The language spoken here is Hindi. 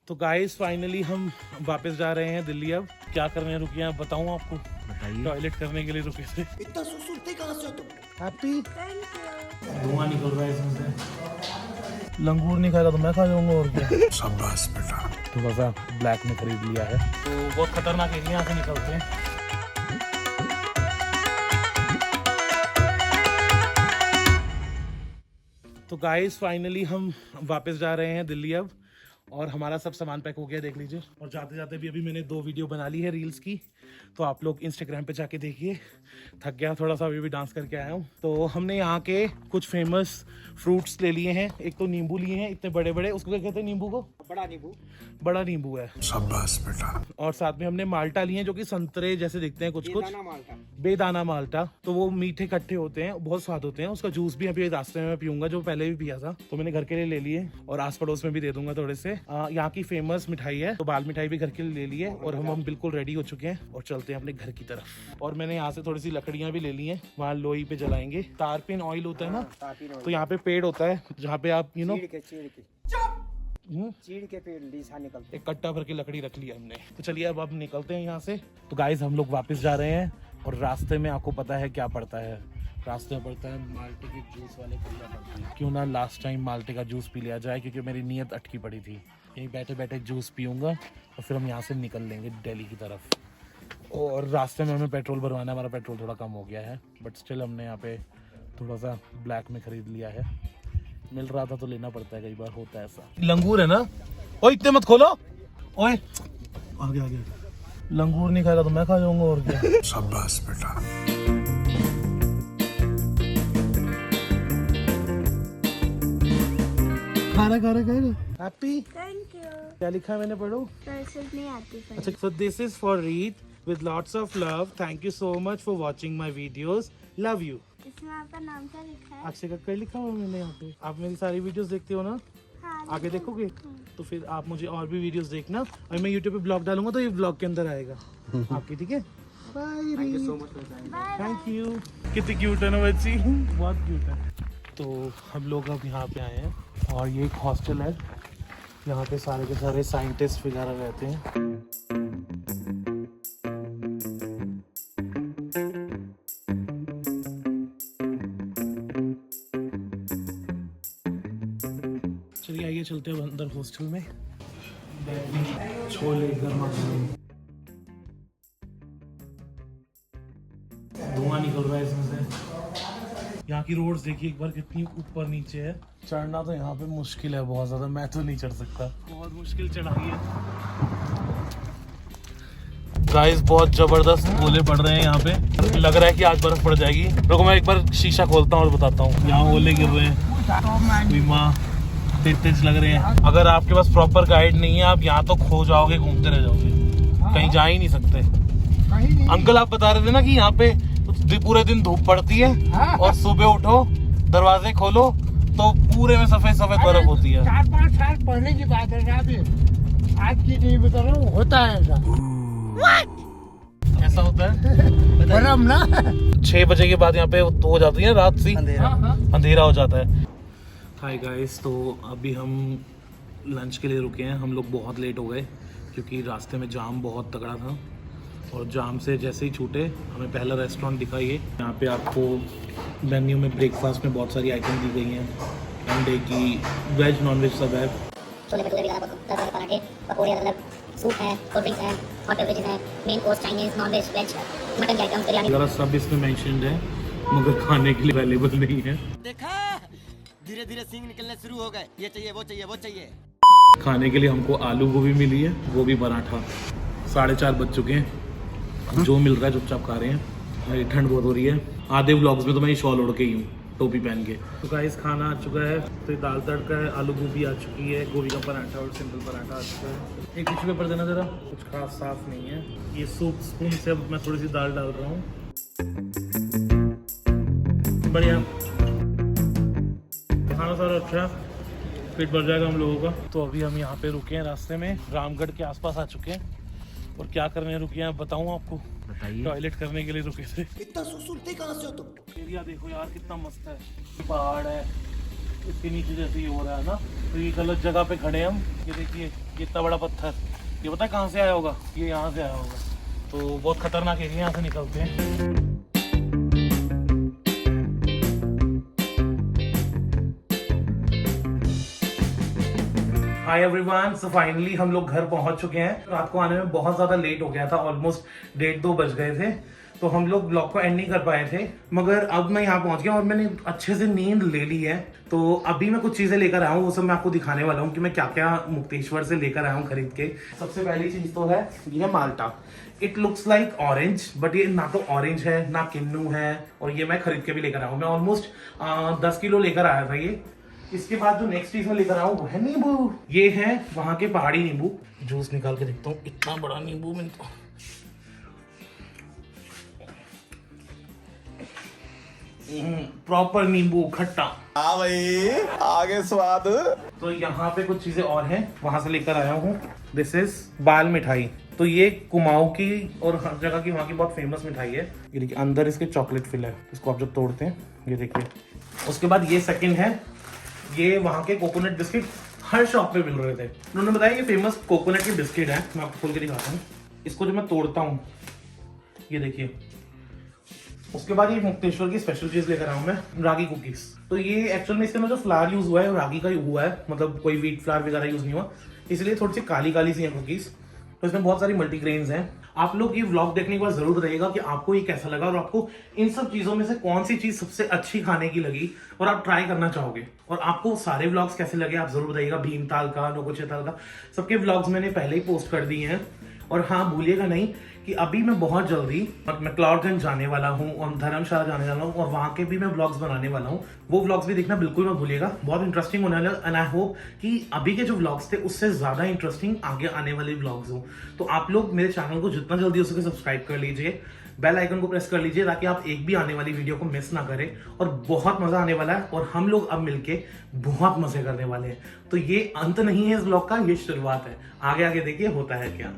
तो गाइस फाइनली हम वापस जा रहे हैं दिल्ली। अब क्या करने रुके हैं बताऊं आपको? बताइए। टॉयलेट करने के लिए रुके थे। इतना सुनते कहाँ से हो तुम? हैप्पी धुआं निकल रहा है इसमें से। लंगूर नहीं खाएगा तो मैं खा जाऊंगा और क्या। शाबाश बेटा। थोड़ा सा ब्लैक में खरीद लिया है तो बहुत खतरनाक एरिया यहाँ से निकलते हैं। तो गाइस फाइनली हम वापस जा रहे हैं दिल्ली अब, और हमारा सब सामान पैक हो गया देख लीजिए। और जाते जाते भी अभी मैंने 2 वीडियो बना ली है रील्स की, तो आप लोग इंस्टाग्राम पे जाके देखिए। थक गया थोड़ा सा, अभी भी डांस करके आया हूँ। तो हमने यहाँ के कुछ फेमस फ्रूट्स ले लिए हैं। एक तो नींबू लिए हैं इतने बड़े बड़े, उसको क्या कहते हैं नींबू को? बड़ा नींबू है। शाबाश बेटा। और साथ में हमने माल्टा लिए हैं जो कि संतरे जैसे दिखते हैं कुछ कुछ। बेदाना माल्टा। तो वो मीठे खट्टे होते हैं, बहुत स्वाद होते हैं। उसका जूस भी अभी रास्ते में पीऊंगा, जो पहले भी पिया था। तो मैंने घर के लिए ले लिए और आस पड़ोस में भी दे दूंगा थोड़े से। यहाँ की फेमस मिठाई है, तो बाल मिठाई भी घर के लिए ले ली है। और हम बिल्कुल रेडी हो चुके हैं और चलते हैं अपने घर की तरफ। और मैंने यहाँ से थोड़ी सी लकड़ियाँ भी ले ली हैं, वहाँ लोई पे जलाएंगे। तारपीन ऑयल होता है ना, तो यहाँ पे पेड़ होता है जहाँ पे आप चीड़ के पेड़ लीसा निकलते। एक कट्टा भर के लकड़ी रख लिया हमने। तो चलिए अब निकलते हैं यहाँ से। तो गाइस हम लोग वापस जा रहे हैं और रास्ते में आपको पता है क्या पड़ता है? रास्ते में पड़ता है माल्टे के जूस वाले पुलिया पड़ते हैं। क्यों ना लास्ट टाइम माल्टे का जूस पी लिया जाए, क्योंकि मेरी नीयत अटकी पड़ी थी। यहीं बैठे बैठे जूस पीऊँगा और फिर हम यहाँ से निकल लेंगे दिल्ली की तरफ। और रास्ते में हमें पेट्रोल भरवाना है, हमारा पेट्रोल थोड़ा कम हो गया है, बट स्टिल हमने यहाँ पे थोड़ा सा ब्लैक में खरीद लिया है। मिल रहा था तो लेना पड़ता है, कई बार होता है ऐसा। लंगूर है ना? ओए इतने मत खोलो, ओए आगे आगे। लंगूर नहीं खाएगा तो मैं खा जाऊंगा और क्या। शाबाश बेटा। खा रहा हैप्पी। Thank you. क्या लिखा है मैंने पढ़ो? कर्सिव नहीं आती। अच्छा, so this is for Reet with lots of love. Thank you so much for watching my videos. Love you. इसमें आपका नाम क्या लिखा है? अक्षय कक्कड़ लिखा हुआ है मैंने यहाँ पे। आप मेरी सारी वीडियोस देखते हो ना? हाँ, आगे देखोगे तो फिर आप मुझे और भी वीडियोस देखना। और मैं YouTube पे ब्लॉग डालूंगा तो ये ब्लॉग के अंदर आएगा आपकी, ठीक है? बाय रीत। Thank you. कितनी क्यूट है ना बच्ची, बहुत क्यूट है। तो हम लोग अब यहाँ पे आए हैं और ये एक हॉस्टल है। यहाँ पे सारे के सारे साइंटिस्ट वगैरह रहते हैं। चलिए आइए चलते हैं अंदर हॉस्टल में। छोले गर्मा गर्म, धुआं निकल रहा है इसमें से। यहाँ की रोड्स देखिए एक बार कितनी ऊपर नीचे है। चढ़ना तो यहाँ पे मुश्किल है बहुत ज्यादा, मैं तो नहीं चढ़ सकता, बहुत मुश्किल चढ़ाई है। गाइस बहुत जबरदस्त ओले पड़ रहे हैं यहाँ पे, लग रहा है कि आज बर्फ पड़ जाएगी। रुको मैं एक बार शीशा खोलता हूँ और बताता हूँ। यहाँ ओले गिर रहे हैं, तेज लग रहे हैं। अगर आपके पास प्रॉपर गाइड नहीं है, आप यहाँ तो खो जाओगे, घूमते रह जाओगे, कहीं जा ही नहीं सकते। अंकल आप बता रहे थे ना कि यहाँ पे पूरे दिन धूप पड़ती है और सुबह उठो दरवाजे खोलो तो पूरे में सफेद सफेद बर्फ होती है। 4-5 साल पहले की बात है, आज की नहीं बता रहा हूँ, होता है ऐसा। ऐसा होता है बर्फ ना 6 बजे के बाद यहाँ पे तो हो जाती है रात सी, अंधेरा हो जाता है। हाय गाइस, तो अभी हम लंच के लिए रुके हैं। हम लोग बहुत लेट हो गए क्योंकि रास्ते में जाम बहुत तगड़ा था, और जाम से जैसे ही छूटे हमें पहला रेस्टोरेंट दिखा ये। यहाँ पे आपको मेन्यू में ब्रेकफास्ट में बहुत सारी आइटम दी गई हैं, अंडे की, वेज नॉन वेज सब है। छोले भटूरे वगैरह, तरह के पराठे, पकौड़े, अलग सूप है, कोल्ड ड्रिंक्स है, हॉट बेवरेजेस है, main course Chinese, non veg, veg, mutton के आइटम्स, बिरयानी वगैरह सब इसमें मेंशन्ड है, मगर खाने के लिए अवेलेबल नहीं है। देखा, धीरे धीरे सींग निकलने शुरू हो गए। ये चाहिए, वो चाहिए, वो चाहिए। खाने के लिए हमको आलू गोभी मिली है, गोभी पराठा। 4:30 बज चुके हैं, जो मिल रहा है चुपचाप खा रहे हैं। ठंड बहुत हो रही है। आधे व्लॉग्स में तो मैं ये शॉल ओढ़ के ही हूँ, टोपी पहन के। तो गाइस खाना आ चुका है, तो दाल तड़का है, आलू गोभी आ चुकी है, गोभी का पराठा और सिंपल पराठा आ चुका है। एक टिश्यू पेपर देना जरा, कुछ खास साफ नहीं है। ये सूप स्पून से अब मैं थोड़ी सी दाल डाल रहा हूँ। बढ़िया खाना सारा अच्छा, पेट भर जाएगा हम लोगों का। तो अभी हम यहाँ पे रुके हैं रास्ते में, रामगढ़ के आसपास आ चुके हैं। और क्या करने रुके हैं बताऊँ आपको? बताइए। टॉयलेट करने के लिए रुके थे। इतना सुनते कहाँ से हो तुम? एरिया देखो यार कितना मस्त है, पहाड़ है, इसके नीचे जैसे ये हो रहा है ना, तो ये गलत जगह पे खड़े हैं हम। ये देखिए, ये इतना बड़ा पत्थर, ये पता है कहाँ से आया होगा? ये यहाँ से आया होगा। तो बहुत खतरनाक एरिया, यहाँ से निकलते हैं। हाय एवरीवन, सो फाइनली हम लोग घर पहुंच चुके हैं। रात को आने में बहुत ज़्यादा लेट हो गया था, ऑलमोस्ट 1:30-2 बज गए थे, तो हम लोग ब्लॉग को एंड नहीं कर पाए थे। मगर अब मैं यहाँ पहुंच गया और मैंने अच्छे से नींद ले ली है। तो अभी मैं कुछ चीज़ें लेकर आया हूँ, वो सब मैं आपको दिखाने वाला हूँ कि मैं क्या क्या मुक्तेश्वर से लेकर आया हूँ खरीद के। सबसे पहली चीज़ तो है, ये है माल्टा। It looks like orange, but ये ना तो ऑरेंज है ना किन्नू है, और ये मैं खरीद के भी लेकर आया हूँ। मैं ऑलमोस्ट 10 किलो लेकर आया था ये। इसके बाद जो नेक्स्ट चीज में लेकर आऊँ वो है नींबू। ये है वहां के पहाड़ी नींबू। जूस निकाल के देखता हूँ, इतना बड़ा नींबू मैंने तो। प्रॉपर नींबू खट्टा। हाँ भाई, आगे स्वाद। तो यहाँ पे कुछ चीजें और हैं, वहां से लेकर आया हूँ। दिस इज बाल मिठाई। तो ये कुमाऊं की और हर जगह की वहाँ की बहुत फेमस मिठाई है। ये देखिए, अंदर इसके चॉकलेट फिल है। इसको आप जब तोड़ते हैं, ये देखिए। उसके बाद ये सेकंड है, ये वहाँ के कोकोनट बिस्किट हर शॉप पे मिल रहे थे। उन्होंने बताया ये फेमस कोकोनट के बिस्किट है। मैं आपको खोल के दिखाता हूँ। इसको जब मैं तोड़ता हूँ, ये देखिए। उसके बाद ये मुक्तेश्वर की स्पेशल चीज लेकर आया हूँ मैं, रागी कुकीज। तो ये एक्चुअल में इसके अंदर जो फ्लावर यूज हुआ है रागी का ही हुआ है, मतलब कोई व्हीट फ्लावर वगैरह यूज नहीं हुआ, इसलिए थोड़ी सी काली काली सी है कुकीज। तो इसमें बहुत सारी मल्टीग्रेन्स हैं। आप लोग ये व्लॉग देखने के बाद जरूर बताइएगा कि आपको ये कैसा लगा और आपको इन सब चीजों में से कौन सी चीज सबसे अच्छी खाने की लगी और आप ट्राई करना चाहोगे। और आपको सारे व्लॉग्स कैसे लगे आप जरूर बताइएगा। भीमताल का, नौकुचियताल का, सबके व्लॉग्स मैंने पहले ही पोस्ट कर दिए हैं। और हाँ, भूलिएगा नहीं कि अभी मैं बहुत जल्दी मैक्लोडगंज जाने वाला हूँ और धर्मशाला जाने वाला हूँ, और वहाँ के भी मैं व्लॉग्स बनाने वाला हूँ। वो व्लॉग्स भी देखना बिल्कुल मत भूलिएगा, बहुत इंटरेस्टिंग होने वाला है। एंड आई होप कि अभी के जो व्लॉग्स थे उससे ज़्यादा इंटरेस्टिंग आगे आने वाले व्लॉग्स हो। तो आप लोग मेरे चैनल को जितना जल्दी हो सके सब्सक्राइब कर लीजिए, बेल आइकन को प्रेस कर लीजिए, ताकि आप एक भी आने वाली वीडियो को मिस ना करें। और बहुत मज़ा आने वाला है और हम लोग अब मिलके बहुत मज़े करने वाले हैं। तो ये अंत नहीं है इस व्लॉग का, ये शुरुआत है। आगे आगे देखिए होता है क्या।